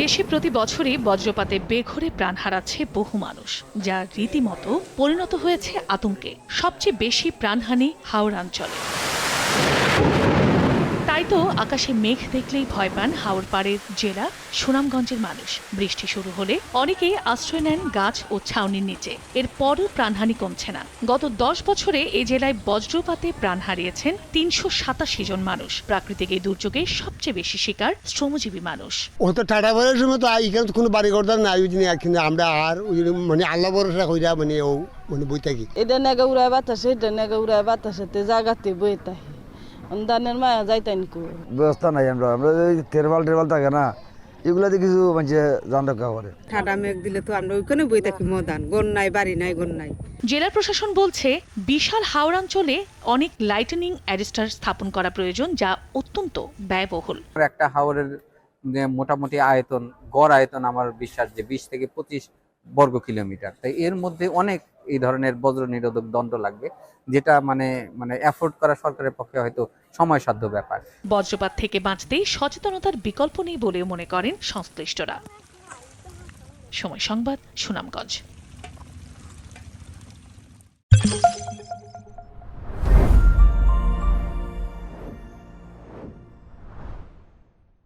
দেশে প্রতি বছরই বজ্রপাতে বেঘোরে প্রাণ হারাচ্ছে বহু মানুষ, যা রীতিমতো পরিণত হয়েছে আতঙ্কে। সবচেয়ে বেশি প্রাণহানি হাওড় অঞ্চলে। তাই তো আকাশে মেঘ দেখলেই ভয় পান হাওড় পাড়ের জেলা সুনামগঞ্জের মানুষ। বৃষ্টি শুরু হলে অনেকেই আশ্রয় নেন গাছ ও ছাউনির নিচে। এরপরও প্রাণহানি কমছে না। গত 10 বছরে এই জেলায় বজ্রপাতে প্রাণ হারিয়েছেন 387 জন মানুষ। প্রাকৃতিক এই দুর্যোগে সবচেয়ে বেশি শিকার শ্রমজীবী মানুষ। ও তো টাটা বলার সময় তো এখানে তো কোনো বাড়ি করতাম না, কিন্তু আমরা আর মানে আল্লাহ ভরসা কইরা মানে ও মানে বই থাকি। এটা নেগা উড়ায় বাতাসে, এটা নেগা উড়ায় বাতাসেতে জাগাতে বই থাকি। দানের মায়া যাইতেন কো ব্যবস্থা নাই। আমরা তেরবাল থাকে না, এগুলাতে কিছু মানে জান রক্ষা করে। ঠাডা মেঘ দিলে তো আমরা ওইখানে বই থাকি। মদান গন নাই, বাড়ি নাই, গন নাই। জেলা প্রশাসন বলছে বিশাল হাওড়াঞ্চলে অনেক লাইটেনিং অ্যারেস্টার স্থাপন করা প্রয়োজন, যা অত্যন্ত ব্যয়বহুল। একটা হাওরের মোটামুটি আয়তন, গড় আয়তন আমার বিশ্বাস যে 20 থেকে 25 বর্গ কিলোমিটার। তাই এর মধ্যে অনেক এই ধরনের বজ্র নিরোধক দণ্ড লাগবে, যেটা মানে অ্যাফোর্ড করা সরকারের পক্ষে হয়তো সময়সাধ্য ব্যাপার। বজ্রপাত থেকে বাঁচতে সচেতনতার বিকল্প নেই বলেও মনে করেন সংশ্লিষ্টরা। সময় সংবাদ, সুনামগঞ্জ।